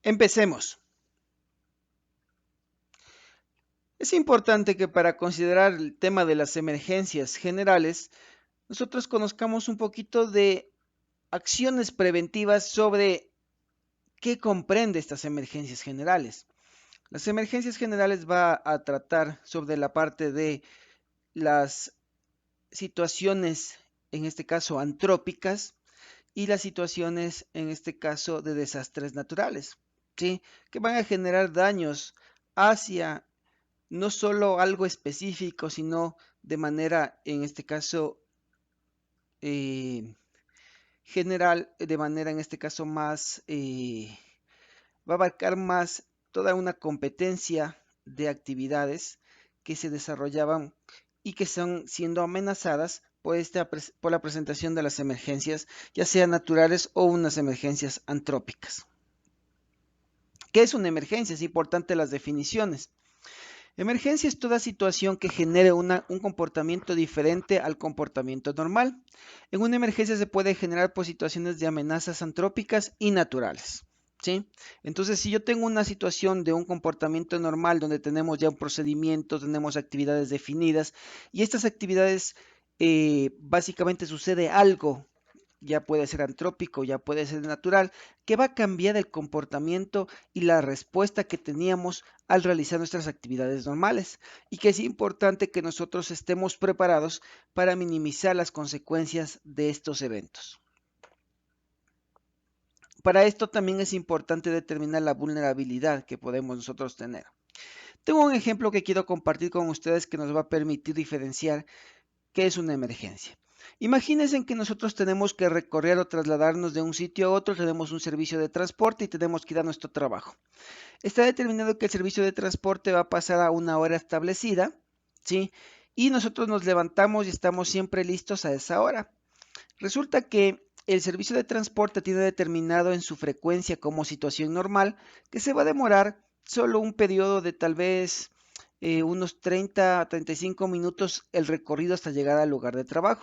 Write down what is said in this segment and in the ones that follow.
Empecemos. Es importante que para considerar el tema de las emergencias generales, nosotros conozcamos un poquito de acciones preventivas sobre qué comprende estas emergencias generales. Las emergencias generales va a tratar sobre la parte de las situaciones, en este caso antrópicas, y las situaciones, en este caso, de desastres naturales, ¿sí? Que van a generar daños hacia no solo algo específico, sino de manera, en este caso, eh, general, de manera, en este caso, más, va a abarcar más toda una competencia de actividades que se desarrollaban y que son siendo amenazadas por, por la presentación de las emergencias, ya sean naturales o unas emergencias antrópicas. ¿Qué es una emergencia? Es importante las definiciones. Emergencia es toda situación que genere un comportamiento diferente al comportamiento normal. En una emergencia se puede generar por situaciones de amenazas antrópicas y naturales. ¿Sí? Entonces, si yo tengo una situación de un comportamiento normal donde tenemos ya un procedimiento, tenemos actividades definidas y estas actividades básicamente sucede algo, ya puede ser antrópico, ya puede ser natural, que va a cambiar el comportamiento y la respuesta que teníamos al realizar nuestras actividades normales y que es importante que nosotros estemos preparados para minimizar las consecuencias de estos eventos. Para esto también es importante determinar la vulnerabilidad que podemos nosotros tener. Tengo un ejemplo que quiero compartir con ustedes que nos va a permitir diferenciar qué es una emergencia. Imagínense que nosotros tenemos que recorrer o trasladarnos de un sitio a otro, tenemos un servicio de transporte y tenemos que ir a nuestro trabajo. Está determinado que el servicio de transporte va a pasar a una hora establecida, ¿sí? Y nosotros nos levantamos y estamos siempre listos a esa hora. Resulta que el servicio de transporte tiene determinado en su frecuencia como situación normal que se va a demorar solo un periodo de tal vez unos 30 a 35 minutos el recorrido hasta llegar al lugar de trabajo.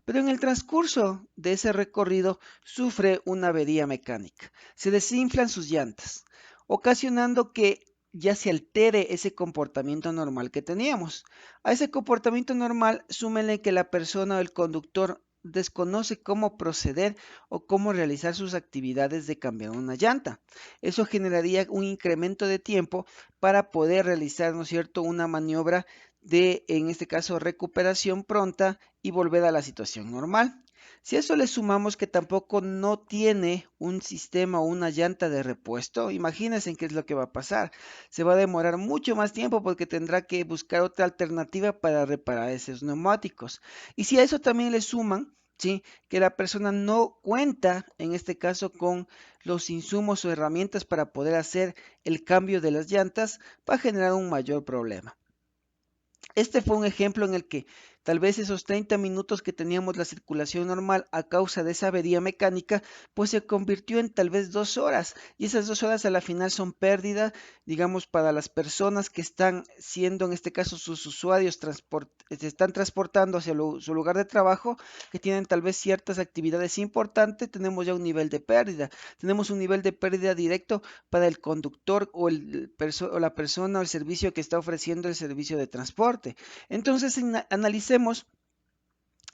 Pero en el transcurso de ese recorrido sufre una avería mecánica. Se desinflan sus llantas, ocasionando que ya se altere ese comportamiento normal que teníamos. A ese comportamiento normal, súmenle que la persona o el conductor desconoce cómo proceder o cómo realizar sus actividades de cambiar una llanta. Eso generaría un incremento de tiempo para poder realizar, ¿no es cierto?, una maniobra de, en este caso, recuperación pronta y volver a la situación normal. Si a eso le sumamos que tampoco no tiene un sistema o una llanta de repuesto, imagínense qué es lo que va a pasar. Se va a demorar mucho más tiempo porque tendrá que buscar otra alternativa para reparar esos neumáticos. Y si a eso también le suman, ¿sí?, que la persona no cuenta, en este caso, con los insumos o herramientas para poder hacer el cambio de las llantas, va a generar un mayor problema. Este fue un ejemplo en el que tal vez esos 30 minutos que teníamos la circulación normal a causa de esa avería mecánica, pues se convirtió en tal vez 2 horas. Y esas 2 horas a la final son pérdida, digamos, para las personas que están siendo, en este caso, sus usuarios, se están transportando hacia su lugar de trabajo, que tienen tal vez ciertas actividades importantes, tenemos ya un nivel de pérdida. Tenemos un nivel de pérdida directo para el conductor o la persona o el servicio que está ofreciendo el servicio de transporte. Entonces, analicemos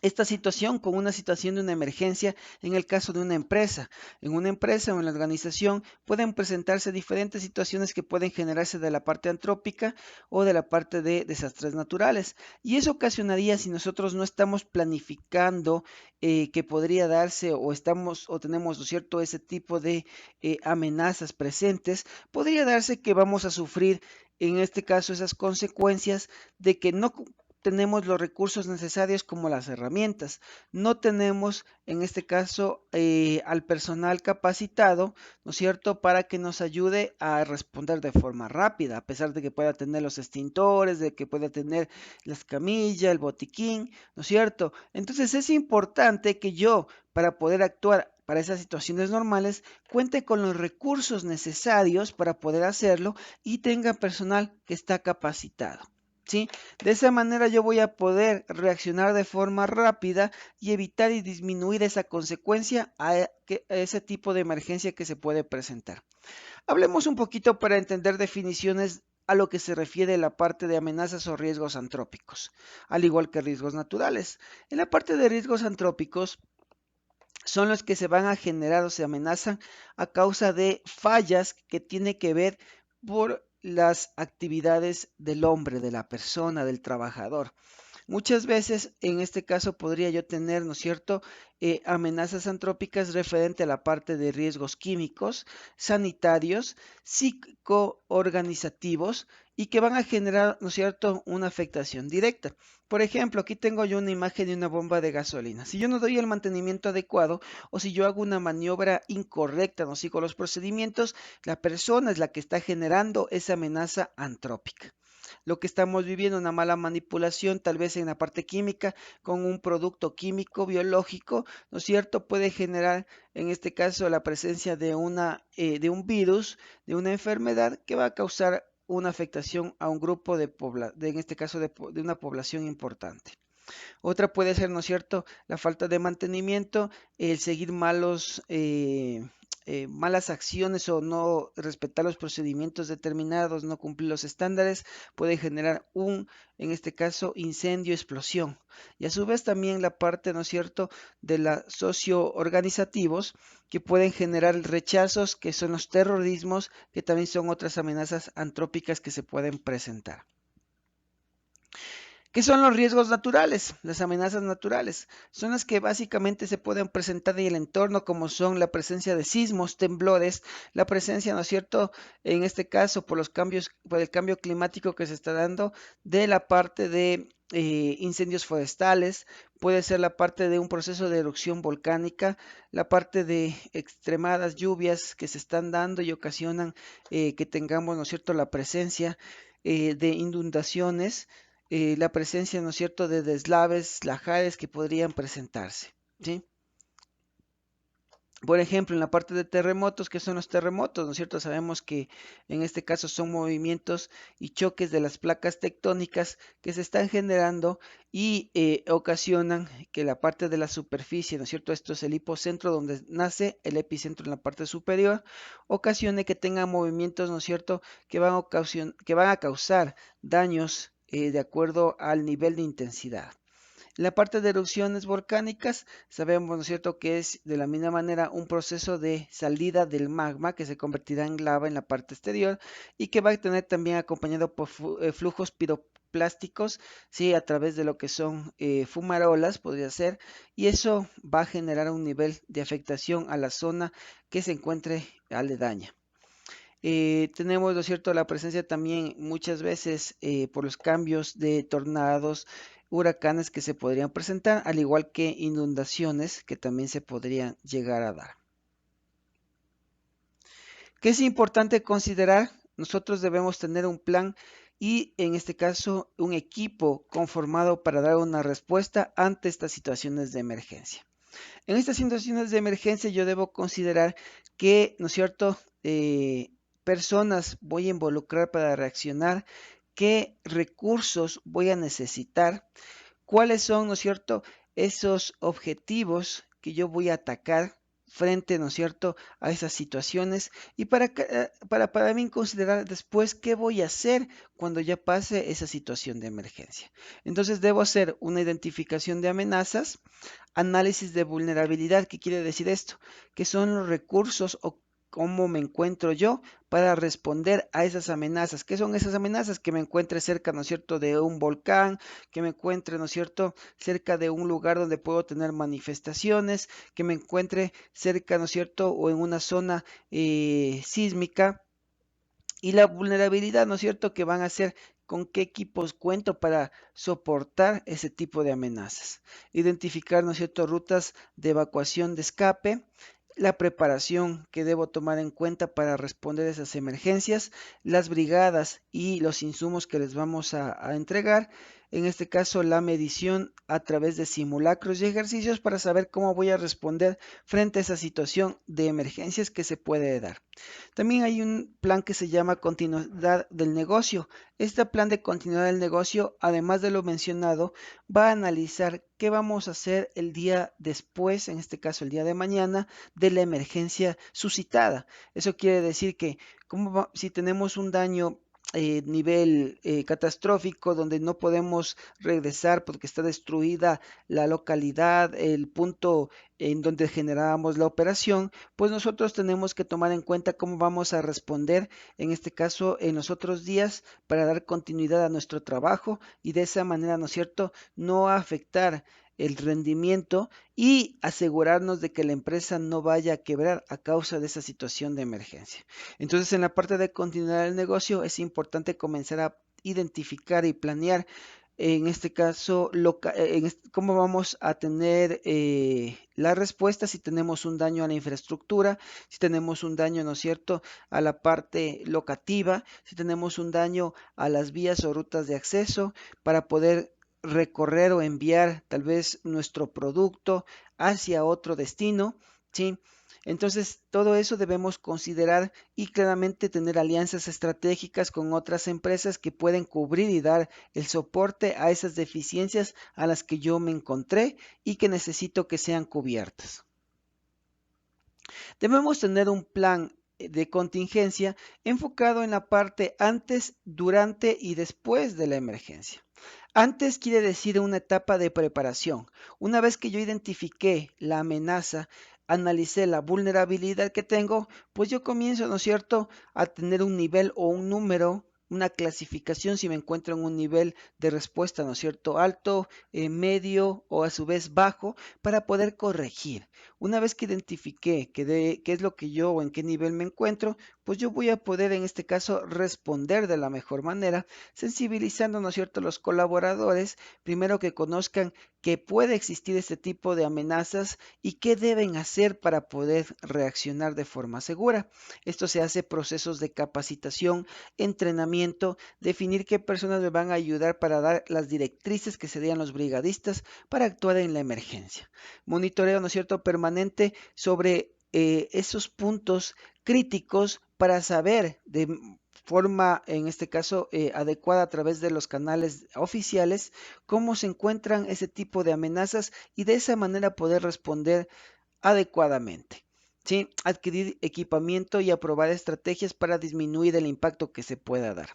esta situación con una situación de una emergencia en el caso de una empresa. En una empresa o en la organización pueden presentarse diferentes situaciones que pueden generarse de la parte antrópica o de la parte de desastres naturales. Y eso ocasionaría, si nosotros no estamos planificando que podría darse o estamos o tenemos, ¿no es cierto?, ese tipo de amenazas presentes, podría darse que vamos a sufrir en este caso esas consecuencias de que no tenemos los recursos necesarios como las herramientas. No tenemos, en este caso, al personal capacitado, ¿no es cierto?, para que nos ayude a responder de forma rápida, a pesar de que pueda tener los extintores, de que pueda tener las camillas, el botiquín, ¿no es cierto? Entonces es importante que yo, para poder actuar para esas situaciones normales, cuente con los recursos necesarios para poder hacerlo y tenga personal que está capacitado. ¿sí? De esa manera yo voy a poder reaccionar de forma rápida y evitar y disminuir esa consecuencia a ese tipo de emergencia que se puede presentar. Hablemos un poquito para entender definiciones a lo que se refiere la parte de amenazas o riesgos antrópicos, al igual que riesgos naturales. En la parte de riesgos antrópicos son los que se van a generar o se amenazan a causa de fallas que tiene que ver por las actividades del hombre, de la persona, del trabajador. Muchas veces, en este caso, podría yo tener, ¿no es cierto?, amenazas antrópicas referente a la parte de riesgos químicos, sanitarios, psicoorganizativos y que van a generar, ¿no es cierto?, una afectación directa. Por ejemplo, aquí tengo yo una imagen de una bomba de gasolina. Si yo no doy el mantenimiento adecuado o si yo hago una maniobra incorrecta, no sigo los procedimientos, la persona es la que está generando esa amenaza antrópica. Lo que estamos viviendo, una mala manipulación, tal vez en la parte química, con un producto químico, biológico, ¿no es cierto? Puede generar, en este caso, la presencia de un virus, de una enfermedad que va a causar una afectación a un grupo en este caso, de una población importante. Otra puede ser, ¿no es cierto?, la falta de mantenimiento, el seguir malas acciones o no respetar los procedimientos determinados, no cumplir los estándares, puede generar en este caso, incendio, explosión. Y a su vez también la parte, ¿no es cierto?, de la socioorganizativos que pueden generar rechazos, que son los terrorismos, que también son otras amenazas antrópicas que se pueden presentar. ¿Qué son los riesgos naturales? Las amenazas naturales. Son las que básicamente se pueden presentar en el entorno, como son la presencia de sismos, temblores, la presencia, ¿no es cierto?, en este caso, por el cambio climático que se está dando, de la parte de incendios forestales, puede ser la parte de un proceso de erupción volcánica, la parte de extremadas lluvias que se están dando y ocasionan que tengamos, ¿no es cierto?, la presencia de inundaciones, la presencia, ¿no es cierto?, de deslaves, lajares que podrían presentarse, ¿sí? Por ejemplo, en la parte de terremotos, ¿qué son los terremotos? ¿No es cierto? Sabemos que en este caso son movimientos y choques de las placas tectónicas que se están generando y ocasionan que la parte de la superficie, ¿no es cierto? Esto es el hipocentro donde nace el epicentro en la parte superior, ocasione que tengan movimientos, ¿no es cierto?, que van a causar daños de acuerdo al nivel de intensidad. En la parte de erupciones volcánicas, sabemos, ¿no es cierto?, que es de la misma manera un proceso de salida del magma que se convertirá en lava en la parte exterior y que va a tener también acompañado por flujos piroplásticos, ¿sí?, a través de lo que son fumarolas, podría ser, y eso va a generar un nivel de afectación a la zona que se encuentre aledaña. Tenemos, ¿no es cierto?, la presencia también muchas veces por los cambios de tornados, huracanes que se podrían presentar, al igual que inundaciones que también se podrían llegar a dar. ¿Qué es importante considerar? Nosotros debemos tener un plan y en este caso un equipo conformado para dar una respuesta ante estas situaciones de emergencia. En estas situaciones de emergencia yo debo considerar que, ¿no es cierto?, personas voy a involucrar para reaccionar, qué recursos voy a necesitar, cuáles son, ¿no es cierto?, esos objetivos que yo voy a atacar frente, ¿no es cierto?, a esas situaciones y para mí considerar después qué voy a hacer cuando ya pase esa situación de emergencia. Entonces debo hacer una identificación de amenazas, análisis de vulnerabilidad. ¿Qué quiere decir esto? Que son los recursos o cómo me encuentro yo para responder a esas amenazas. ¿Qué son esas amenazas? Que me encuentre cerca, ¿no es cierto?, de un volcán, que me encuentre, ¿no es cierto?, cerca de un lugar donde puedo tener manifestaciones, que me encuentre cerca, ¿no es cierto?, o en una zona sísmica. Y la vulnerabilidad, ¿no es cierto?, que van a ser con qué equipos cuento para soportar ese tipo de amenazas. Identificar, ¿no es cierto?, rutas de evacuación de escape, la preparación que debo tomar en cuenta para responder a esas emergencias, las brigadas y los insumos que les vamos a entregar, en este caso la medición a través de simulacros y ejercicios para saber cómo voy a responder frente a esa situación de emergencias que se puede dar. También hay un plan que se llama continuidad del negocio. Este plan de continuidad del negocio, además de lo mencionado, va a analizar qué vamos a hacer el día después, en este caso el día de mañana, de la emergencia suscitada. Eso quiere decir que si tenemos un daño nivel catastrófico donde no podemos regresar porque está destruida la localidad, el punto en donde generábamos la operación, pues nosotros tenemos que tomar en cuenta cómo vamos a responder, en este caso, en los otros días para dar continuidad a nuestro trabajo y de esa manera, ¿no es cierto?, no afectar el rendimiento y asegurarnos de que la empresa no vaya a quebrar a causa de esa situación de emergencia. Entonces, en la parte de continuidad del negocio es importante comenzar a identificar y planear en este caso, cómo vamos a tener la respuesta si tenemos un daño a la infraestructura, si tenemos un daño, ¿no es cierto?, a la parte locativa, si tenemos un daño a las vías o rutas de acceso para poder recorrer o enviar tal vez nuestro producto hacia otro destino, ¿sí? Entonces, todo eso debemos considerar y claramente tener alianzas estratégicas con otras empresas que pueden cubrir y dar el soporte a esas deficiencias a las que yo me encontré y que necesito que sean cubiertas. Debemos tener un plan de contingencia enfocado en la parte antes, durante y después de la emergencia. Antes quiere decir una etapa de preparación. Una vez que yo identifiqué la amenaza, analicé la vulnerabilidad que tengo, pues yo comienzo, ¿no es cierto?, a tener un nivel o un número, una clasificación si me encuentro en un nivel de respuesta, ¿no es cierto?, alto, medio o a su vez bajo, para poder corregir. Una vez que identifiqué qué es lo que yo o en qué nivel me encuentro, pues yo voy a poder en este caso responder de la mejor manera, sensibilizando, ¿no es cierto?, a los colaboradores, primero que conozcan que puede existir este tipo de amenazas y qué deben hacer para poder reaccionar de forma segura. Esto se hace procesos de capacitación, entrenamiento, definir qué personas me van a ayudar para dar las directrices que serían los brigadistas para actuar en la emergencia. Monitoreo, ¿no es cierto?, permanente sobre esos puntos críticos para saber de forma, en este caso, adecuada a través de los canales oficiales, cómo se encuentran ese tipo de amenazas y de esa manera poder responder adecuadamente. ¿Sí? Adquirir equipamiento y aprobar estrategias para disminuir el impacto que se pueda dar.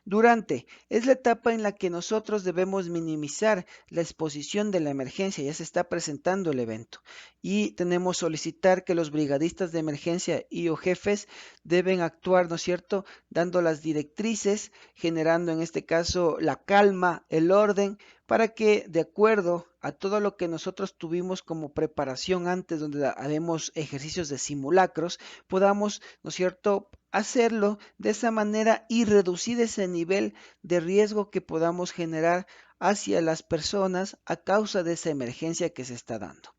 Durante es la etapa en la que nosotros debemos minimizar la exposición de la emergencia, ya se está presentando el evento y tenemos solicitar que los brigadistas de emergencia y o jefes deben actuar, ¿no es cierto?, dando las directrices, generando en este caso la calma, el orden, para que de acuerdo a todo lo que nosotros tuvimos como preparación antes, donde haremos ejercicios de simulacros, podamos, ¿no es cierto?, hacerlo de esa manera y reducir ese nivel de riesgo que podamos generar hacia las personas a causa de esa emergencia que se está dando.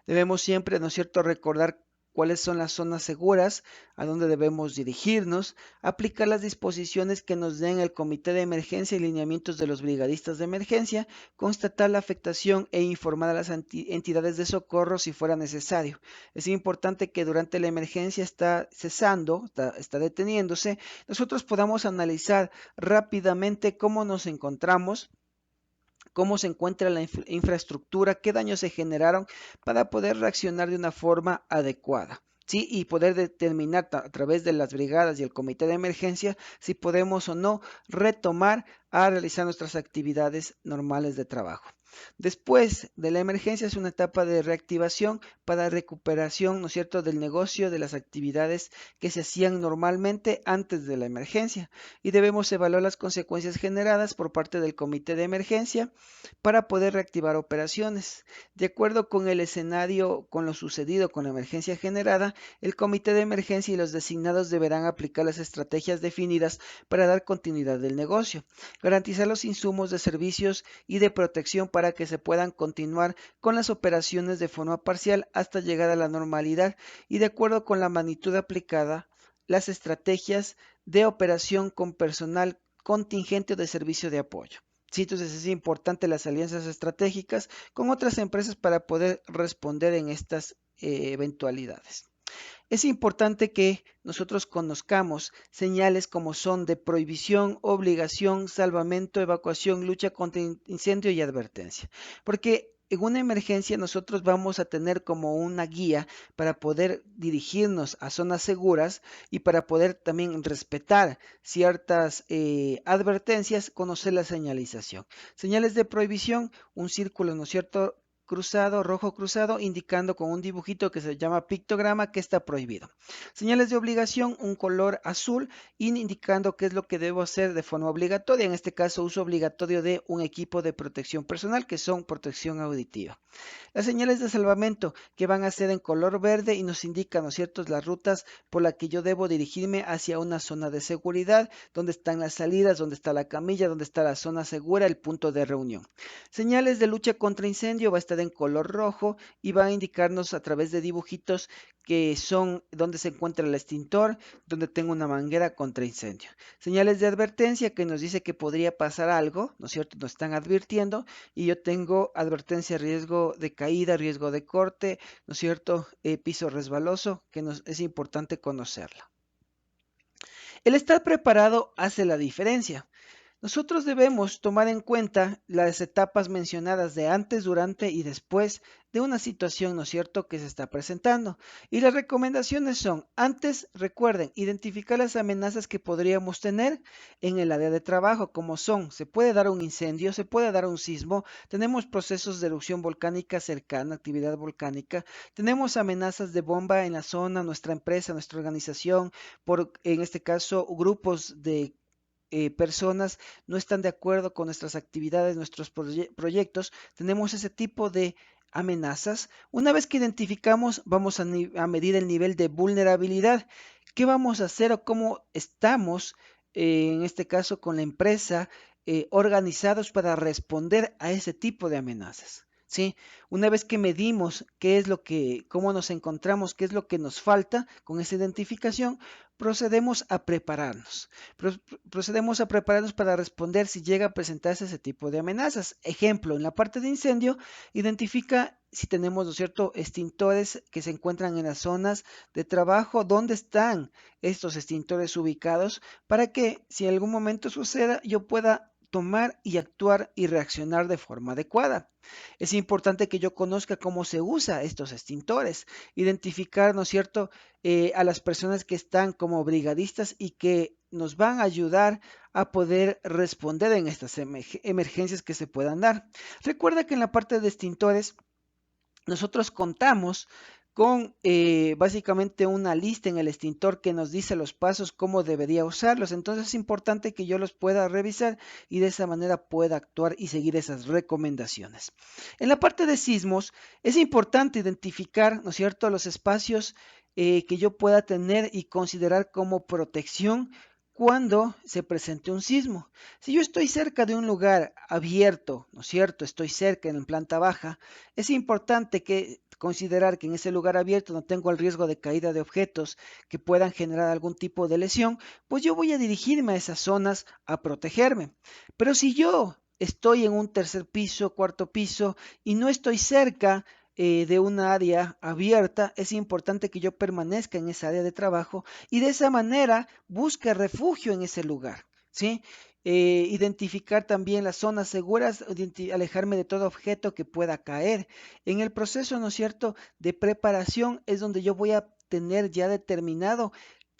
Debemos siempre, ¿no es cierto?, recordar cuáles son las zonas seguras, a dónde debemos dirigirnos, aplicar las disposiciones que nos den el comité de emergencia y lineamientos de los brigadistas de emergencia, constatar la afectación e informar a las entidades de socorro si fuera necesario. Es importante que durante la emergencia está cesando, está deteniéndose, nosotros podamos analizar rápidamente cómo nos encontramos, cómo se encuentra la infraestructura, qué daños se generaron para poder reaccionar de una forma adecuada. ¿Sí? Y poder determinar a través de las brigadas y el comité de emergencia si podemos o no retomar a realizar nuestras actividades normales de trabajo. Después de la emergencia es una etapa de reactivación para recuperación, ¿no es cierto?, del negocio, de las actividades que se hacían normalmente antes de la emergencia y debemos evaluar las consecuencias generadas por parte del comité de emergencia para poder reactivar operaciones. De acuerdo con el escenario, con lo sucedido con la emergencia generada, el comité de emergencia y los designados deberán aplicar las estrategias definidas para dar continuidad del negocio, garantizar los insumos de servicios y de protección para que se puedan continuar con las operaciones de forma parcial hasta llegar a la normalidad y de acuerdo con la magnitud aplicada, las estrategias de operación con personal contingente o de servicio de apoyo. Sí, entonces es importante las alianzas estratégicas con otras empresas para poder responder en estas eventualidades. Es importante que nosotros conozcamos señales como son de prohibición, obligación, salvamento, evacuación, lucha contra incendio y advertencia. Porque en una emergencia nosotros vamos a tener como una guía para poder dirigirnos a zonas seguras y para poder también respetar ciertas advertencias, conocer la señalización. Señales de prohibición, un círculo, ¿no es cierto?, cruzado, rojo cruzado, indicando con un dibujito que se llama pictograma que está prohibido. Señales de obligación, un color azul, indicando qué es lo que debo hacer de forma obligatoria. En este caso, uso obligatorio de un equipo de protección personal, que son protección auditiva. Las señales de salvamento que van a ser en color verde y nos indican, ¿no es cierto?, las rutas por las que yo debo dirigirme hacia una zona de seguridad, donde están las salidas, donde está la camilla, donde está la zona segura, el punto de reunión. Señales de lucha contra incendio va a estar en color rojo y va a indicarnos a través de dibujitos que son donde se encuentra el extintor, donde tengo una manguera contra incendio. Señales de advertencia que nos dice que podría pasar algo, ¿no es cierto? Nos están advirtiendo y yo tengo advertencia, riesgo de caída, riesgo de corte, ¿no es cierto? Piso resbaloso, que es importante conocerla. El estar preparado hace la diferencia. Nosotros debemos tomar en cuenta las etapas mencionadas de antes, durante y después de una situación, ¿no es cierto?, que se está presentando. Y las recomendaciones son, antes, recuerden, identificar las amenazas que podríamos tener en el área de trabajo, como son, se puede dar un incendio, se puede dar un sismo, tenemos procesos de erupción volcánica cercana, actividad volcánica, tenemos amenazas de bomba en la zona, nuestra empresa, nuestra organización, en este caso, grupos de personas no están de acuerdo con nuestras actividades, nuestros proyectos, tenemos ese tipo de amenazas. Una vez que identificamos, vamos a medir el nivel de vulnerabilidad. ¿Qué vamos a hacer o cómo estamos, en este caso con la empresa, organizados para responder a ese tipo de amenazas? ¿Sí? Una vez que medimos qué es lo que, cómo nos encontramos, qué es lo que nos falta con esa identificación, procedemos a prepararnos. Procedemos a prepararnos para responder si llega a presentarse ese tipo de amenazas. Ejemplo, en la parte de incendio, identifica si tenemos, ¿no es cierto?, extintores que se encuentran en las zonas de trabajo, dónde están estos extintores ubicados, para que si en algún momento suceda, yo pueda tomar y actuar y reaccionar de forma adecuada. Es importante que yo conozca cómo se usa estos extintores, identificar, ¿no es cierto?, a las personas que están como brigadistas y que nos van a ayudar a poder responder en estas emergencias que se puedan dar. Recuerda que en la parte de extintores nosotros contamos con básicamente una lista en el extintor que nos dice los pasos, cómo debería usarlos. Entonces es importante que yo los pueda revisar y de esa manera pueda actuar y seguir esas recomendaciones. En la parte de sismos es importante identificar, ¿no es cierto?, los espacios que yo pueda tener y considerar como protección cuando se presente un sismo. Si yo estoy cerca de un lugar abierto, ¿no es cierto?, estoy cerca en planta baja, es importante que considerar que en ese lugar abierto no tengo el riesgo de caída de objetos que puedan generar algún tipo de lesión, pues yo voy a dirigirme a esas zonas a protegerme. Pero si yo estoy en un tercer piso, cuarto piso y no estoy cerca de una área abierta, es importante que yo permanezca en esa área de trabajo y de esa manera busque refugio en ese lugar, ¿sí? Identificar también las zonas seguras, alejarme de todo objeto que pueda caer. En el proceso, ¿no es cierto?, de preparación es donde yo voy a tener ya determinado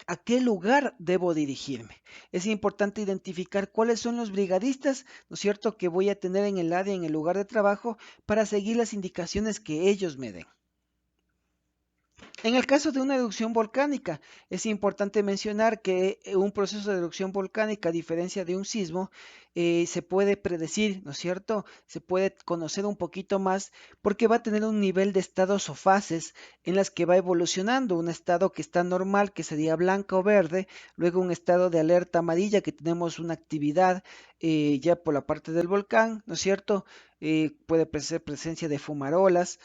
a qué lugar debo dirigirme. Es importante identificar cuáles son los brigadistas, ¿no es cierto?, que voy a tener en el área, en el lugar de trabajo, para seguir las indicaciones que ellos me den. En el caso de una erupción volcánica, es importante mencionar que un proceso de erupción volcánica, a diferencia de un sismo, se puede predecir, ¿no es cierto? Se puede conocer un poquito más porque va a tener un nivel de estados o fases en las que va evolucionando. Un estado que está normal, que sería blanca o verde, luego un estado de alerta amarilla, que tenemos una actividad ya por la parte del volcán, ¿no es cierto? Puede ser presencia de fumarolas.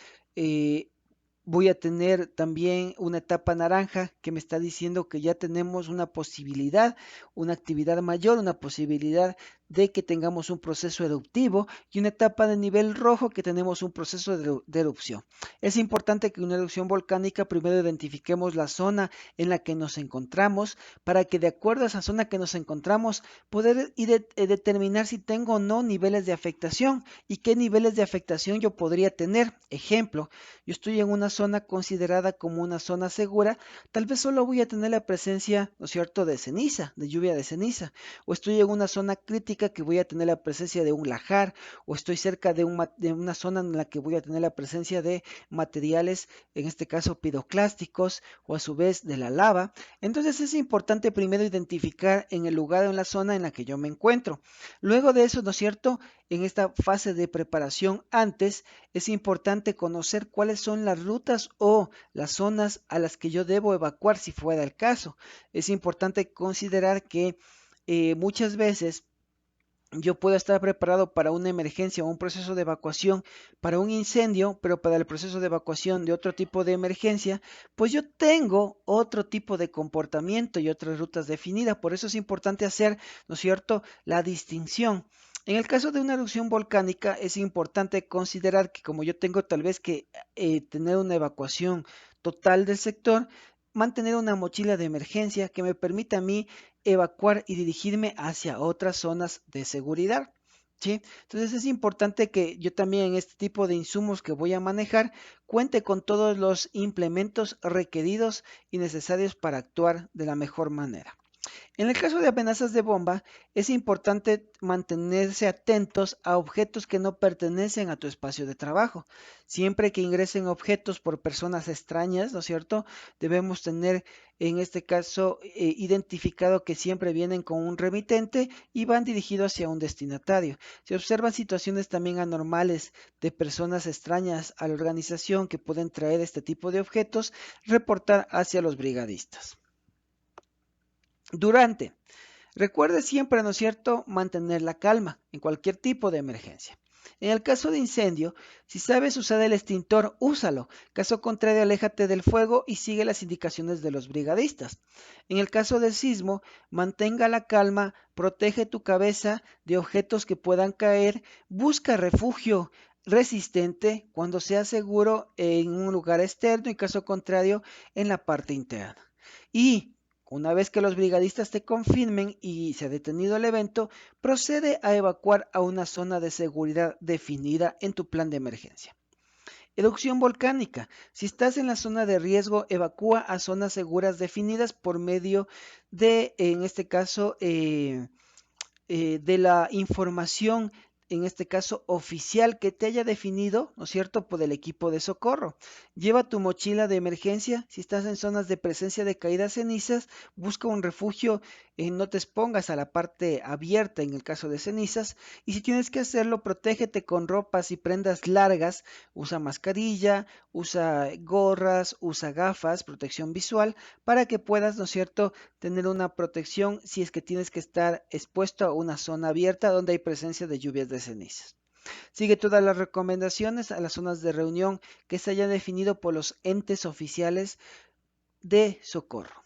Voy a tener también una etapa naranja que me está diciendo que ya tenemos una posibilidad, una actividad mayor, una posibilidad de que tengamos un proceso eruptivo y una etapa de nivel rojo que tenemos un proceso de erupción. Es importante que en una erupción volcánica primero identifiquemos la zona en la que nos encontramos para que de acuerdo a esa zona que nos encontramos poder determinar si tengo o no niveles de afectación y qué niveles de afectación yo podría tener. Ejemplo, yo estoy en una zona considerada como una zona segura, tal vez solo voy a tener la presencia, ¿no es cierto?, de ceniza, de lluvia de ceniza, o estoy en una zona crítica que voy a tener la presencia de un lajar, o estoy cerca de una zona en la que voy a tener la presencia de materiales, en este caso piroclásticos, o a su vez de la lava. Entonces es importante primero identificar en el lugar o en la zona en la que yo me encuentro. Luego de eso, ¿no es cierto?, en esta fase de preparación antes, es importante conocer cuáles son las rutas o las zonas a las que yo debo evacuar si fuera el caso. Es importante considerar que muchas veces yo puedo estar preparado para una emergencia o un proceso de evacuación para un incendio, pero para el proceso de evacuación de otro tipo de emergencia, pues yo tengo otro tipo de comportamiento y otras rutas definidas. Por eso es importante hacer, ¿no es cierto?, la distinción. En el caso de una erupción volcánica es importante considerar que como yo tengo tal vez que tener una evacuación total del sector, mantener una mochila de emergencia que me permita a mí evacuar y dirigirme hacia otras zonas de seguridad. ¿Sí? Entonces es importante que yo también en este tipo de insumos que voy a manejar cuente con todos los implementos requeridos y necesarios para actuar de la mejor manera. En el caso de amenazas de bomba, es importante mantenerse atentos a objetos que no pertenecen a tu espacio de trabajo. Siempre que ingresen objetos por personas extrañas, ¿no es cierto? Debemos tener, en este caso, identificado que siempre vienen con un remitente y van dirigidos hacia un destinatario. Se observan situaciones también anormales de personas extrañas a la organización que pueden traer este tipo de objetos, reportar hacia los brigadistas. Durante. Recuerde siempre, ¿no es cierto?, mantener la calma en cualquier tipo de emergencia. En el caso de incendio, si sabes usar el extintor, úsalo. Caso contrario, aléjate del fuego y sigue las indicaciones de los brigadistas. En el caso del sismo, mantenga la calma, protege tu cabeza de objetos que puedan caer, busca refugio resistente cuando sea seguro en un lugar externo y caso contrario en la parte interna. Y una vez que los brigadistas te confirmen y se ha detenido el evento, procede a evacuar a una zona de seguridad definida en tu plan de emergencia. Erupción volcánica. Si estás en la zona de riesgo, evacúa a zonas seguras definidas por medio de, en este caso, de la información, en este caso oficial, que te haya definido, ¿no es cierto?, por el equipo de socorro. Lleva tu mochila de emergencia. Si estás en zonas de presencia de caídas cenizas, busca un refugio, no te expongas a la parte abierta en el caso de cenizas. Y si tienes que hacerlo, protégete con ropas y prendas largas. Usa mascarilla, usa gorras, usa gafas, protección visual, para que puedas, ¿no es cierto?, tener una protección si es que tienes que estar expuesto a una zona abierta donde hay presencia de lluvias de cenizas. Sigue todas las recomendaciones a las zonas de reunión que se hayan definido por los entes oficiales de socorro.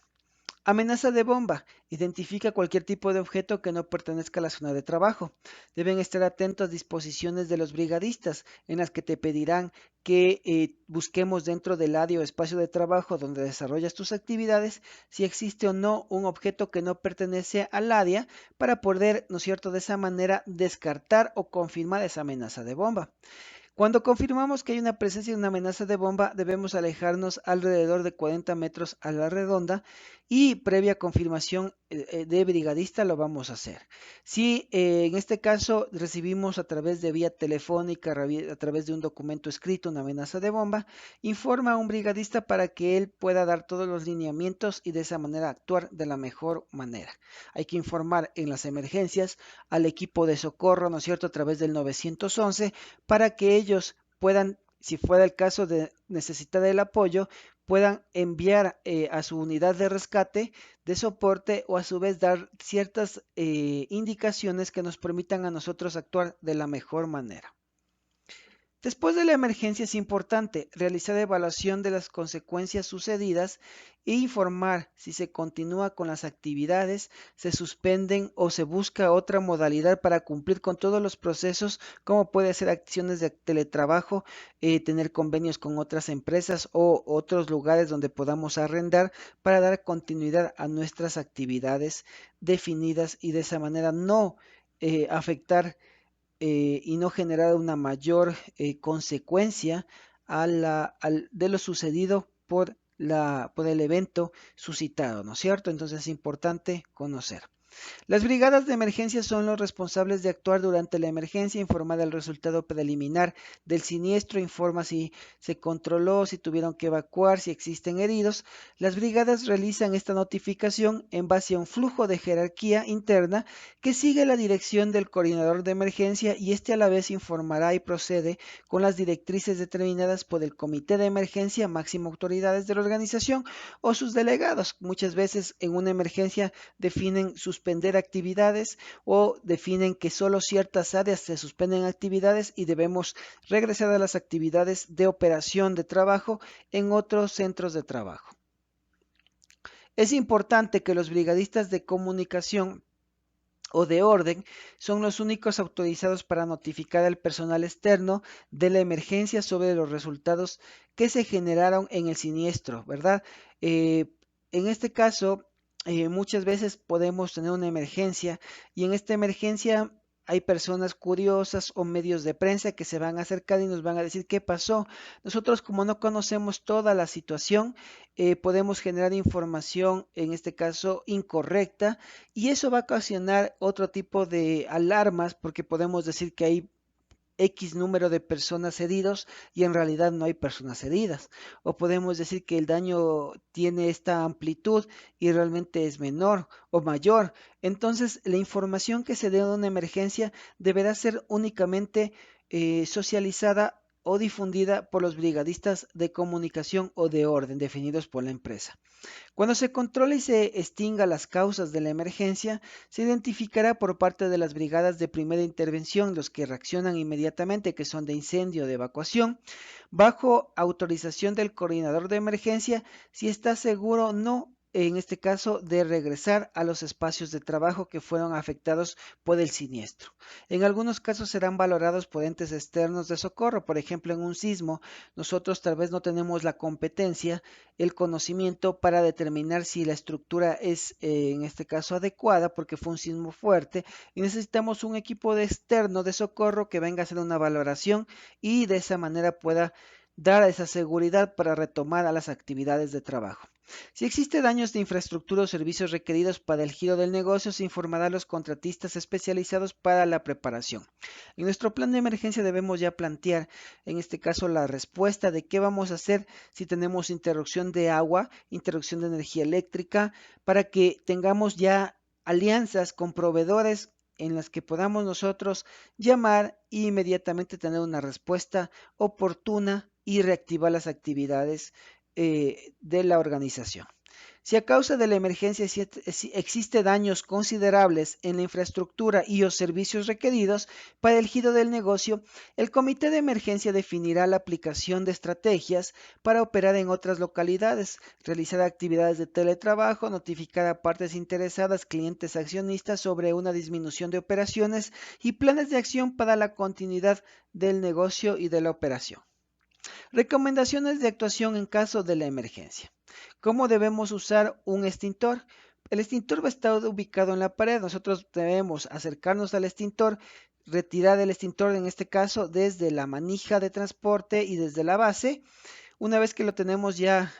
Amenaza de bomba. Identifica cualquier tipo de objeto que no pertenezca a la zona de trabajo. Deben estar atentos a disposiciones de los brigadistas en las que te pedirán que busquemos dentro del área o espacio de trabajo donde desarrollas tus actividades si existe o no un objeto que no pertenece al área para poder, ¿no es cierto?, de esa manera descartar o confirmar esa amenaza de bomba. Cuando confirmamos que hay una presencia de una amenaza de bomba, debemos alejarnos alrededor de 40 metros a la redonda y previa confirmación de brigadista lo vamos a hacer. Si en este caso recibimos a través de vía telefónica, a través de un documento escrito, una amenaza de bomba, informa a un brigadista para que él pueda dar todos los lineamientos y de esa manera actuar de la mejor manera. Hay que informar en las emergencias al equipo de socorro, ¿no es cierto?, a través del 911 para que ellos puedan, si fuera el caso de necesitar el apoyo, puedan enviar a su unidad de rescate, de soporte o a su vez dar ciertas indicaciones que nos permitan a nosotros actuar de la mejor manera. Después de la emergencia es importante realizar evaluación de las consecuencias sucedidas e informar si se continúa con las actividades, se suspenden o se busca otra modalidad para cumplir con todos los procesos, como puede ser acciones de teletrabajo, tener convenios con otras empresas o otros lugares donde podamos arrendar para dar continuidad a nuestras actividades definidas y de esa manera no afectar y no generar una mayor consecuencia de lo sucedido por el evento suscitado, ¿no es cierto? Entonces es importante conocer. Las brigadas de emergencia son los responsables de actuar durante la emergencia, informar del resultado preliminar del siniestro, informa si se controló, si tuvieron que evacuar, si existen heridos. Las brigadas realizan esta notificación en base a un flujo de jerarquía interna que sigue la dirección del coordinador de emergencia y este a la vez informará y procede con las directrices determinadas por el comité de emergencia, máxima autoridades de la organización o sus delegados. Muchas veces en una emergencia definen suspender actividades o definen que solo ciertas áreas se suspenden actividades y debemos regresar a las actividades de operación de trabajo en otros centros de trabajo. Es importante que los brigadistas de comunicación o de orden son los únicos autorizados para notificar al personal externo de la emergencia sobre los resultados que se generaron en el siniestro, ¿verdad? Eh, en este caso, muchas veces podemos tener una emergencia y en esta emergencia hay personas curiosas o medios de prensa que se van a acercar y nos van a decir qué pasó. Nosotros, como no conocemos toda la situación, podemos generar información, en este caso, incorrecta y eso va a ocasionar otro tipo de alarmas porque podemos decir que hay X número de personas heridos y en realidad no hay personas heridas. O podemos decir que el daño tiene esta amplitud y realmente es menor o mayor. Entonces, la información que se dé de una emergencia deberá ser únicamente socializada o difundida por los brigadistas de comunicación o de orden definidos por la empresa. Cuando se controle y se extinga las causas de la emergencia, se identificará por parte de las brigadas de primera intervención los que reaccionan inmediatamente, que son de incendio o de evacuación, bajo autorización del coordinador de emergencia, si está seguro o no, en este caso, de regresar a los espacios de trabajo que fueron afectados por el siniestro. En algunos casos serán valorados por entes externos de socorro, por ejemplo, en un sismo, nosotros tal vez no tenemos la competencia, el conocimiento para determinar si la estructura es, en este caso, adecuada, porque fue un sismo fuerte, y necesitamos un equipo de externo de socorro que venga a hacer una valoración y de esa manera pueda dar esa seguridad para retomar a las actividades de trabajo. Si existe daños de infraestructura o servicios requeridos para el giro del negocio, se informará a los contratistas especializados para la preparación. En nuestro plan de emergencia debemos ya plantear, en este caso, la respuesta de qué vamos a hacer si tenemos interrupción de agua, interrupción de energía eléctrica, para que tengamos ya alianzas con proveedores en las que podamos nosotros llamar e inmediatamente tener una respuesta oportuna y reactivar las actividades de la organización. Si a causa de la emergencia si existe daños considerables en la infraestructura y o servicios requeridos para el giro del negocio, el comité de emergencia definirá la aplicación de estrategias para operar en otras localidades, realizar actividades de teletrabajo, notificar a partes interesadas, clientes accionistas sobre una disminución de operaciones y planes de acción para la continuidad del negocio y de la operación. Recomendaciones de actuación en caso de la emergencia. ¿Cómo debemos usar un extintor? El extintor va a estar ubicado en la pared. Nosotros debemos acercarnos al extintor, retirar el extintor, en este caso, desde la manija de transporte y desde la base. Una vez que lo tenemos ya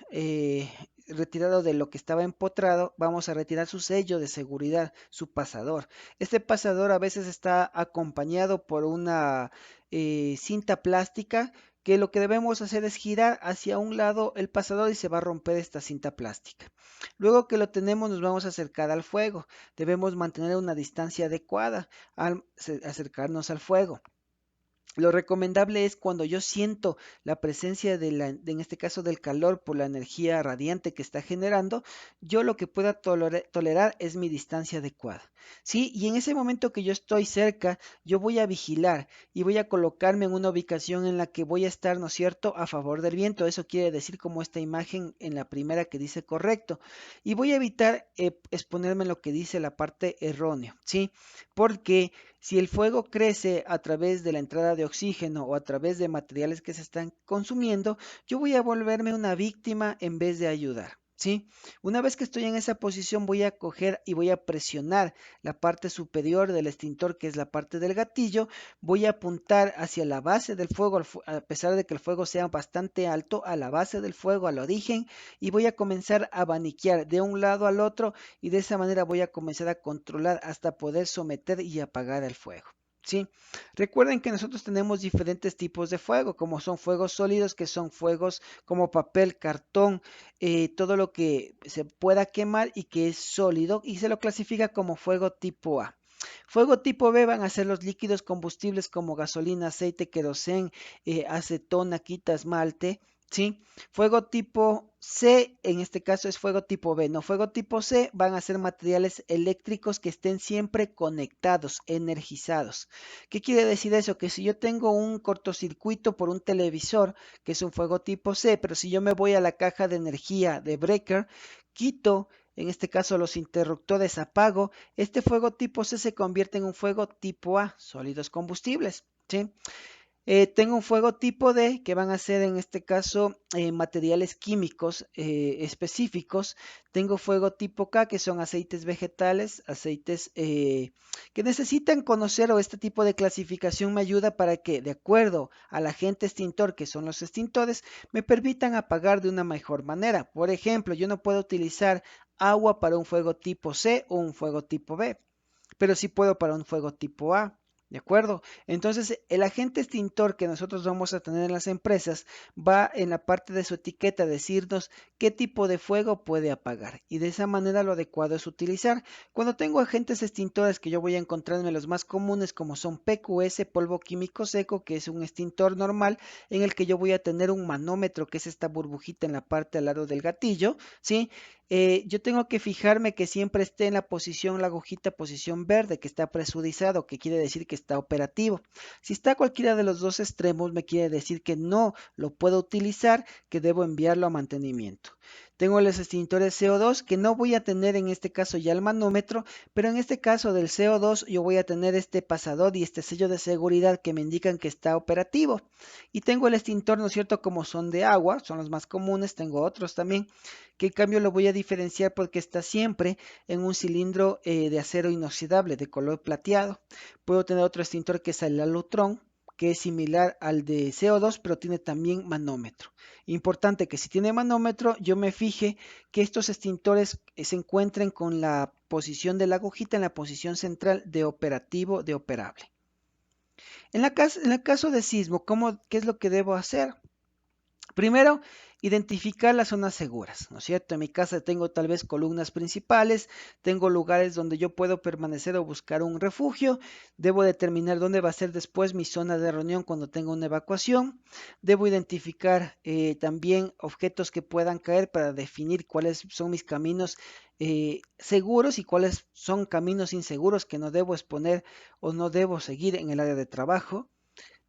retirado de lo que estaba empotrado, vamos a retirar su sello de seguridad, su pasador. Este pasador a veces está acompañado por una cinta plástica que lo que debemos hacer es girar hacia un lado el pasador y se va a romper esta cinta plástica. Luego que lo tenemos nos vamos a acercar al fuego. Debemos mantener una distancia adecuada al acercarnos al fuego. Lo recomendable es cuando yo siento la presencia en este caso del calor por la energía radiante que está generando, yo lo que pueda tolerar es mi distancia adecuada. ¿sí? Y en ese momento que yo estoy cerca, yo voy a vigilar y voy a colocarme en una ubicación en la que voy a estar, ¿no es cierto?, a favor del viento. Eso quiere decir como esta imagen en la primera que dice correcto. Y voy a evitar exponerme en lo que dice la parte errónea, ¿sí? Porque si el fuego crece a través de la entrada de oxígeno o a través de materiales que se están consumiendo, yo voy a volverme una víctima en vez de ayudar, ¿sí? Una vez que estoy en esa posición, voy a coger y voy a presionar la parte superior del extintor, que es la parte del gatillo. Voy a apuntar hacia la base del fuego, a pesar de que el fuego sea bastante alto, a la base del fuego, al origen, y voy a comenzar a abaniquear de un lado al otro, y de esa manera voy a comenzar a controlar hasta poder someter y apagar el fuego. ¿Sí? Recuerden que nosotros tenemos diferentes tipos de fuego, como son fuegos sólidos, que son fuegos como papel, cartón, todo lo que se pueda quemar y que es sólido, y se lo clasifica como fuego tipo A. Fuego tipo B van a ser los líquidos combustibles como gasolina, aceite, querosén, acetona, quita, esmalte, ¿sí? Fuego tipo C, en este caso es fuego tipo B, no, fuego tipo C van a ser materiales eléctricos que estén siempre conectados, energizados. ¿Qué quiere decir eso? Que si yo tengo un cortocircuito por un televisor, que es un fuego tipo C, pero si yo me voy a la caja de energía de breaker, quito, en este caso los interruptores, apago, este fuego tipo C se convierte en un fuego tipo A, sólidos combustibles, ¿sí? Tengo un fuego tipo D, que van a ser en este caso materiales químicos específicos. Tengo fuego tipo K, que son aceites vegetales, aceites que necesitan conocer, o este tipo de clasificación me ayuda para que, de acuerdo al agente extintor, que son los extintores, me permitan apagar de una mejor manera. Por ejemplo, yo no puedo utilizar agua para un fuego tipo C o un fuego tipo B, pero sí puedo para un fuego tipo A. ¿De acuerdo? Entonces, el agente extintor que nosotros vamos a tener en las empresas va en la parte de su etiqueta a decirnos qué tipo de fuego puede apagar. Y de esa manera lo adecuado es utilizar. Cuando tengo agentes extintores que yo voy a encontrarme los más comunes, como son PQS, polvo químico seco, que es un extintor normal, en el que yo voy a tener un manómetro, que es esta burbujita en la parte al lado del gatillo, ¿sí? Yo tengo que fijarme que siempre esté en la posición, la agujita posición verde, que está presurizado, que quiere decir que está operativo. Si está a cualquiera de los dos extremos, me quiere decir que no lo puedo utilizar, que debo enviarlo a mantenimiento. Tengo los extintores CO2, que no voy a tener en este caso ya el manómetro, pero en este caso del CO2 yo voy a tener este pasador y este sello de seguridad que me indican que está operativo. Y tengo el extintor, ¿no es cierto?, como son de agua, son los más comunes, tengo otros también, que en cambio lo voy a diferenciar porque está siempre en un cilindro de acero inoxidable de color plateado. Puedo tener otro extintor que es el Alutrón, que es similar al de CO2, pero tiene también manómetro. Importante que si tiene manómetro, yo me fije que estos extintores se encuentren con la posición de la agujita en la posición central de operativo, de operable. En el caso de sismo, ¿qué es lo que debo hacer? Primero, identificar las zonas seguras, ¿no es cierto? En mi casa tengo tal vez columnas principales, tengo lugares donde yo puedo permanecer o buscar un refugio, debo determinar dónde va a ser después mi zona de reunión cuando tenga una evacuación, debo identificar también objetos que puedan caer para definir cuáles son mis caminos seguros y cuáles son caminos inseguros que no debo exponer o no debo seguir en el área de trabajo.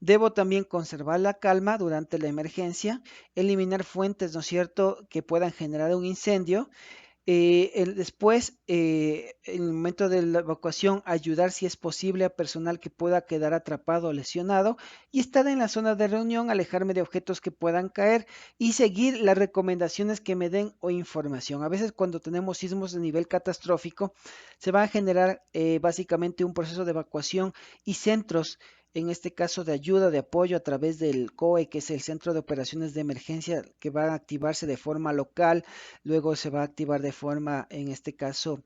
Debo también conservar la calma durante la emergencia, eliminar fuentes, ¿no es cierto?, que puedan generar un incendio. Después, en el momento de la evacuación, ayudar si es posible a personal que pueda quedar atrapado o lesionado, y estar en la zona de reunión, alejarme de objetos que puedan caer y seguir las recomendaciones que me den o información. A veces cuando tenemos sismos de nivel catastrófico, se va a generar básicamente un proceso de evacuación y centros, en este caso de ayuda, de apoyo a través del COE, que es el Centro de Operaciones de Emergencia, que va a activarse de forma local, luego se va a activar de forma, en este caso,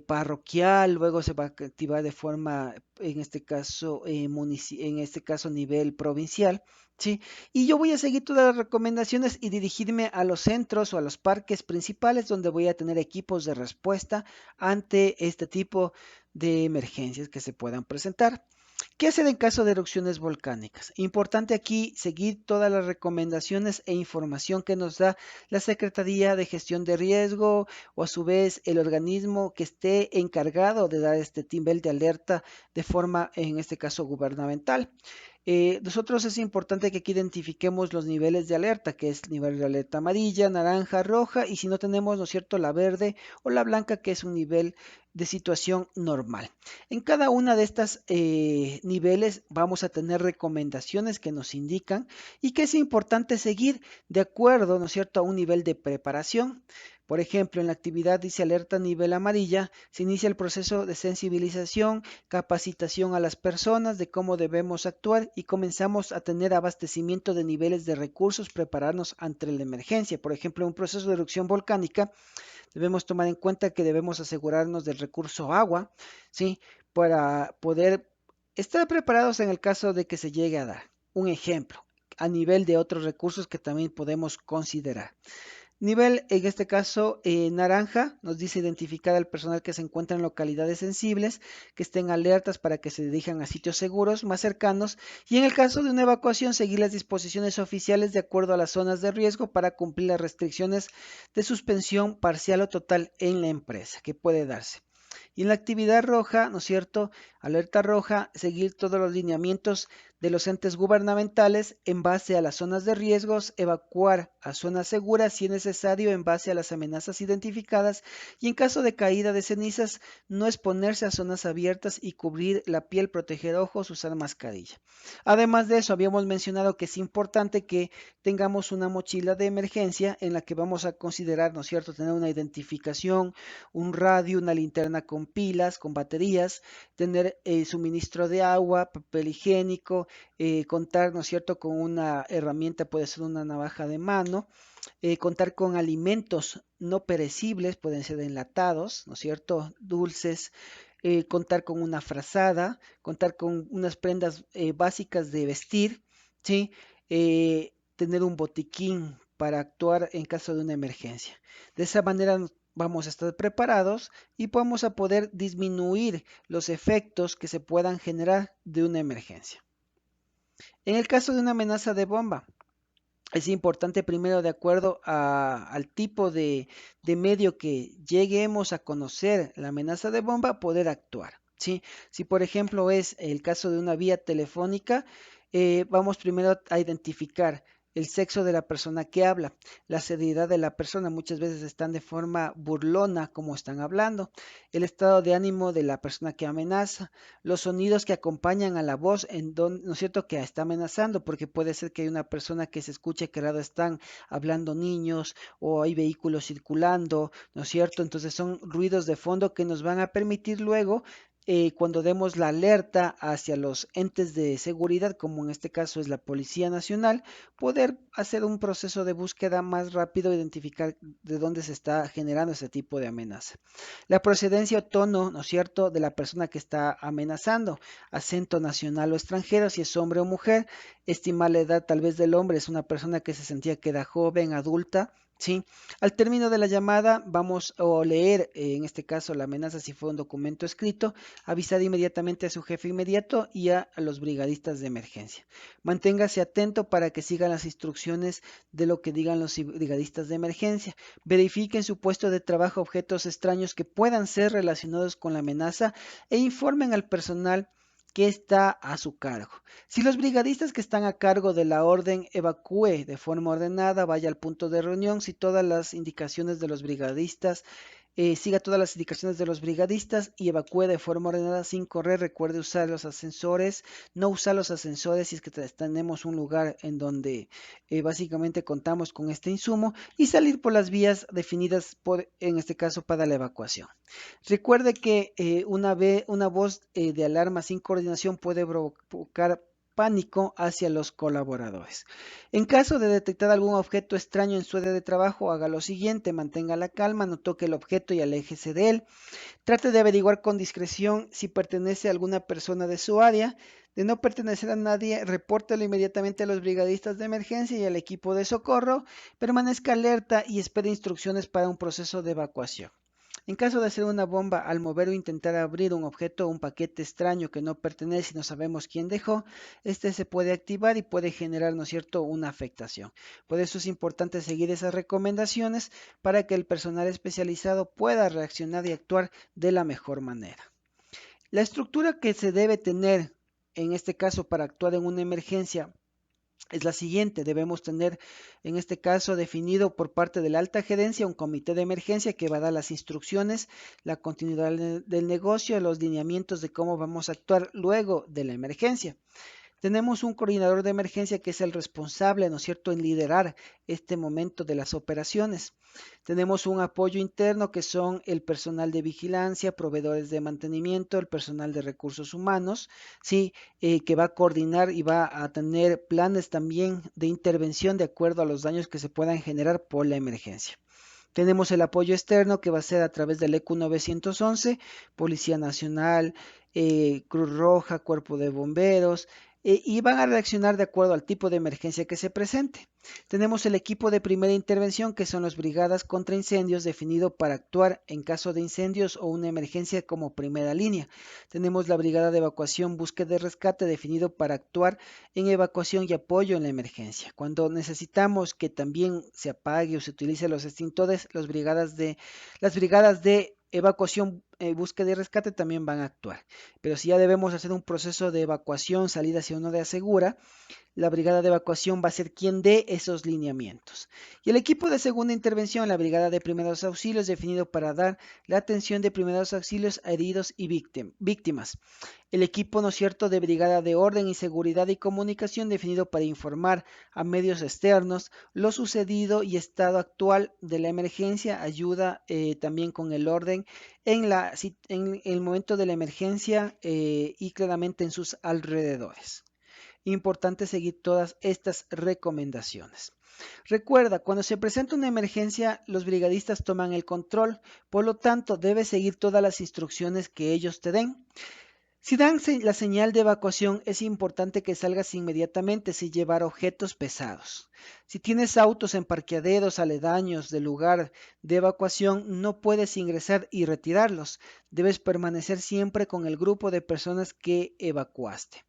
parroquial, luego se va a activar de forma, en este caso, en este caso nivel provincial, ¿sí? Y yo voy a seguir todas las recomendaciones y dirigirme a los centros o a los parques principales donde voy a tener equipos de respuesta ante este tipo de emergencias que se puedan presentar. ¿Qué hacer en caso de erupciones volcánicas? Importante aquí seguir todas las recomendaciones e información que nos da la Secretaría de Gestión de Riesgo o a su vez el organismo que esté encargado de dar este nivel de alerta de forma, en este caso, gubernamental. Nosotros es importante que aquí identifiquemos los niveles de alerta, que es nivel de alerta amarilla, naranja, roja, y si no tenemos, ¿no es cierto?, la verde o la blanca, que es un nivel de situación normal. En cada una de estas niveles vamos a tener recomendaciones que nos indican y que es importante seguir de acuerdo, ¿no es cierto?, a un nivel de preparación. Por ejemplo, en la actividad dice alerta nivel amarilla, se inicia el proceso de sensibilización, capacitación a las personas de cómo debemos actuar y comenzamos a tener abastecimiento de niveles de recursos, prepararnos ante la emergencia. Por ejemplo, en un proceso de erupción volcánica, debemos tomar en cuenta que debemos asegurarnos del recurso agua, ¿sí? Para poder estar preparados en el caso de que se llegue a dar. Un ejemplo, a nivel de otros recursos que también podemos considerar. Nivel, en este caso, naranja, nos dice identificar al personal que se encuentra en localidades sensibles, que estén alertas para que se dirijan a sitios seguros más cercanos y en el caso de una evacuación, seguir las disposiciones oficiales de acuerdo a las zonas de riesgo para cumplir las restricciones de suspensión parcial o total en la empresa que puede darse. Y en la actividad roja, ¿no es cierto? Alerta roja, seguir todos los lineamientos de los entes gubernamentales en base a las zonas de riesgos, evacuar a zonas seguras si es necesario en base a las amenazas identificadas y en caso de caída de cenizas, no exponerse a zonas abiertas y cubrir la piel, proteger ojos, usar mascarilla. Además de eso, habíamos mencionado que es importante que tengamos una mochila de emergencia en la que vamos a considerar, ¿no es cierto?, tener una identificación, un radio, una linterna con pilas, con baterías, tener suministro de agua, papel higiénico, contar, ¿no es cierto?, con una herramienta, puede ser una navaja de mano, contar con alimentos no perecibles, pueden ser enlatados, ¿no es cierto?, dulces, contar con una frazada, contar con unas prendas básicas de vestir, ¿sí? Tener un botiquín para actuar en caso de una emergencia. De esa manera vamos a estar preparados y vamos a poder disminuir los efectos que se puedan generar de una emergencia. En el caso de una amenaza de bomba, es importante primero, de acuerdo al tipo de medio que lleguemos a conocer la amenaza de bomba, poder actuar. ¿Sí? Si por ejemplo es el caso de una vía telefónica, vamos primero a identificar el sexo de la persona que habla, la seriedad de la persona, muchas veces están de forma burlona como están hablando, el estado de ánimo de la persona que amenaza, los sonidos que acompañan a la voz, ¿no es cierto?, que está amenazando, porque puede ser que hay una persona que se escuche que al lado están hablando niños o hay vehículos circulando, ¿no es cierto? Entonces son ruidos de fondo que nos van a permitir luego cuando demos la alerta hacia los entes de seguridad, como en este caso es la Policía Nacional, poder hacer un proceso de búsqueda más rápido, identificar de dónde se está generando ese tipo de amenaza. La procedencia o tono, ¿no es cierto?, de la persona que está amenazando, acento nacional o extranjero, si es hombre o mujer, estimar la edad tal vez del hombre, es una persona que se sentía que era joven, adulta, ¿sí? Al término de la llamada vamos a leer, en este caso la amenaza si fue un documento escrito, avisar inmediatamente a su jefe inmediato y a los brigadistas de emergencia. Manténgase atento para que sigan las instrucciones de lo que digan los brigadistas de emergencia. Verifique en su puesto de trabajo objetos extraños que puedan ser relacionados con la amenaza e informen al personal que está a su cargo. Si los brigadistas que están a cargo de la orden evacúe de forma ordenada, vaya al punto de reunión, si todas las indicaciones de los brigadistas siga todas las indicaciones de los brigadistas y evacúe de forma ordenada sin correr. Recuerde usar los ascensores, no usar los ascensores si es que tenemos un lugar en donde básicamente contamos con este insumo y salir por las vías definidas en este caso para la evacuación. Recuerde que una voz de alarma sin coordinación puede provocar pánico hacia los colaboradores. En caso de detectar algún objeto extraño en su área de trabajo, haga lo siguiente: mantenga la calma, no toque el objeto y aléjese de él. Trate de averiguar con discreción si pertenece a alguna persona de su área. De no pertenecer a nadie, repórtelo inmediatamente a los brigadistas de emergencia y al equipo de socorro. Permanezca alerta y espere instrucciones para un proceso de evacuación. En caso de hacer una bomba, al mover o intentar abrir un objeto o un paquete extraño que no pertenece y no sabemos quién dejó, este se puede activar y puede generar, ¿no es cierto?, una afectación. Por eso es importante seguir esas recomendaciones para que el personal especializado pueda reaccionar y actuar de la mejor manera. La estructura que se debe tener en este caso para actuar en una emergencia es la siguiente. Debemos tener, en este caso, definido por parte de la alta gerencia un comité de emergencia que va a dar las instrucciones, la continuidad del negocio, los lineamientos de cómo vamos a actuar luego de la emergencia. Tenemos un coordinador de emergencia que es el responsable, ¿no es cierto?, en liderar este momento de las operaciones. Tenemos un apoyo interno que son el personal de vigilancia, proveedores de mantenimiento, el personal de recursos humanos, ¿sí? Que va a coordinar y va a tener planes también de intervención de acuerdo a los daños que se puedan generar por la emergencia. Tenemos el apoyo externo que va a ser a través del EQ 911, Policía Nacional, Cruz Roja, Cuerpo de Bomberos, y van a reaccionar de acuerdo al tipo de emergencia que se presente. Tenemos el equipo de primera intervención, que son las brigadas contra incendios, definido para actuar en caso de incendios o una emergencia como primera línea. Tenemos la brigada de evacuación, búsqueda y rescate, definido para actuar en evacuación y apoyo en la emergencia. Cuando necesitamos que también se apague o se utilice los extintores, las brigadas de evacuación, búsqueda y rescate también van a actuar. Pero si ya debemos hacer un proceso de evacuación, salida hacia una de asegura, la brigada de evacuación va a ser quien dé esos lineamientos. Y el equipo de segunda intervención, la brigada de primeros auxilios, definido para dar la atención de primeros auxilios a heridos y víctimas. El equipo, ¿no es cierto?, de brigada de orden y seguridad y comunicación, definido para informar a medios externos lo sucedido y estado actual de la emergencia, ayuda también con el orden en el momento de la emergencia y claramente en sus alrededores. Importante seguir todas estas recomendaciones. Recuerda, cuando se presenta una emergencia, los brigadistas toman el control, por lo tanto, debes seguir todas las instrucciones que ellos te den. Si dan la señal de evacuación, es importante que salgas inmediatamente sin llevar objetos pesados. Si tienes autos en parqueaderos aledaños del lugar de evacuación, no puedes ingresar y retirarlos. Debes permanecer siempre con el grupo de personas que evacuaste.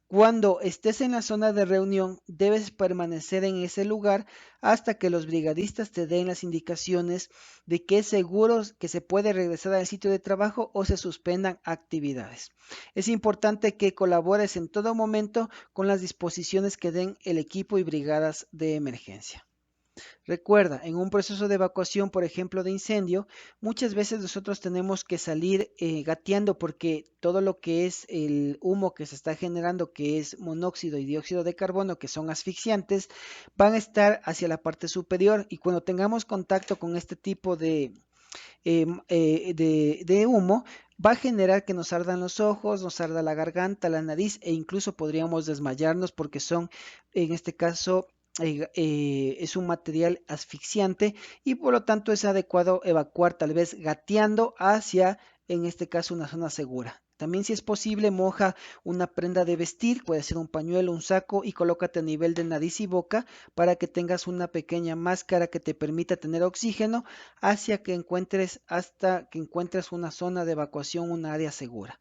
Cuando estés en la zona de reunión, debes permanecer en ese lugar hasta que los brigadistas te den las indicaciones de que es seguro que se puede regresar al sitio de trabajo o se suspendan actividades. Es importante que colabores en todo momento con las disposiciones que den el equipo y brigadas de emergencia. Recuerda, en un proceso de evacuación, por ejemplo, de incendio, muchas veces nosotros tenemos que salir gateando porque todo lo que es el humo que se está generando, que es monóxido y dióxido de carbono, que son asfixiantes, van a estar hacia la parte superior y cuando tengamos contacto con este tipo de humo, va a generar que nos ardan los ojos, nos arda la garganta, la nariz e incluso podríamos desmayarnos porque son, en este caso, es un material asfixiante y por lo tanto es adecuado evacuar tal vez gateando hacia, en este caso, una zona segura. También si es posible, moja una prenda de vestir, puede ser un pañuelo, un saco y colócate a nivel de nariz y boca para que tengas una pequeña máscara que te permita tener oxígeno hasta que encuentres una zona de evacuación, una área segura.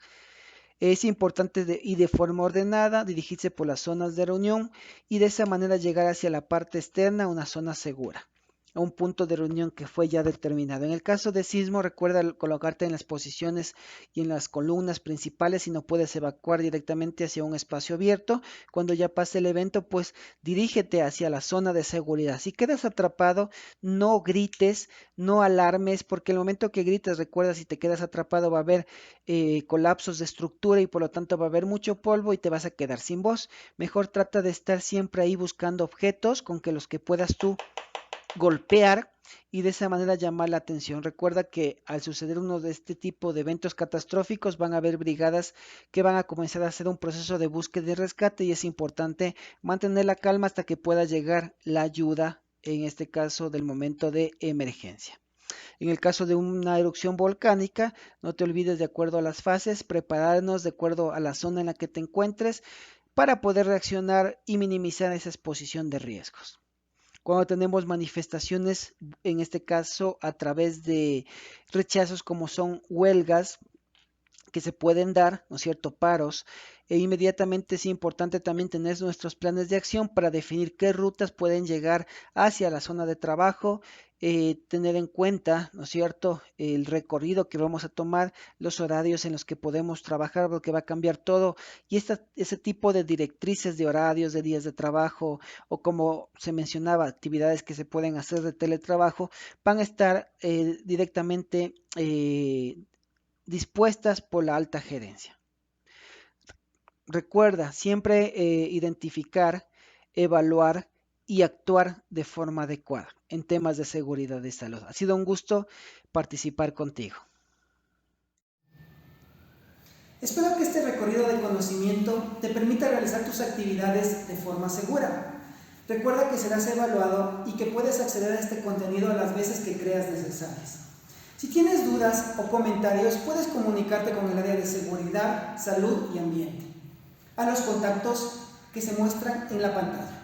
Es importante y de forma ordenada dirigirse por las zonas de reunión y de esa manera llegar hacia la parte externa, una zona segura, a un punto de reunión que fue ya determinado. En el caso de sismo, recuerda colocarte en las posiciones y en las columnas principales si no puedes evacuar directamente hacia un espacio abierto. Cuando ya pase el evento, pues dirígete hacia la zona de seguridad. Si quedas atrapado, no grites, no alarmes, porque el momento que grites, recuerda, si te quedas atrapado va a haber colapsos de estructura y por lo tanto va a haber mucho polvo y te vas a quedar sin voz. Mejor trata de estar siempre ahí buscando objetos con que los que puedas tú golpear y de esa manera llamar la atención. Recuerda que al suceder uno de este tipo de eventos catastróficos van a haber brigadas que van a comenzar a hacer un proceso de búsqueda y rescate y es importante mantener la calma hasta que pueda llegar la ayuda, en este caso del momento de emergencia. En el caso de una erupción volcánica, no te olvides, de acuerdo a las fases, prepararnos de acuerdo a la zona en la que te encuentres para poder reaccionar y minimizar esa exposición de riesgos. Cuando tenemos manifestaciones, en este caso a través de rechazos como son huelgas, que se pueden dar, ¿no es cierto?, paros, e inmediatamente es importante también tener nuestros planes de acción para definir qué rutas pueden llegar hacia la zona de trabajo, tener en cuenta, ¿no es cierto?, el recorrido que vamos a tomar, los horarios en los que podemos trabajar, porque va a cambiar todo, y ese tipo de directrices de horarios, de días de trabajo, o como se mencionaba, actividades que se pueden hacer de teletrabajo, van a estar directamente dispuestas por la alta gerencia. Recuerda siempre identificar, evaluar y actuar de forma adecuada en temas de seguridad y salud. Ha sido un gusto participar contigo. Espero que este recorrido de conocimiento te permita realizar tus actividades de forma segura. Recuerda que serás evaluado y que puedes acceder a este contenido las veces que creas necesarias. Si tienes dudas o comentarios, puedes comunicarte con el área de seguridad, salud y ambiente, a los contactos que se muestran en la pantalla.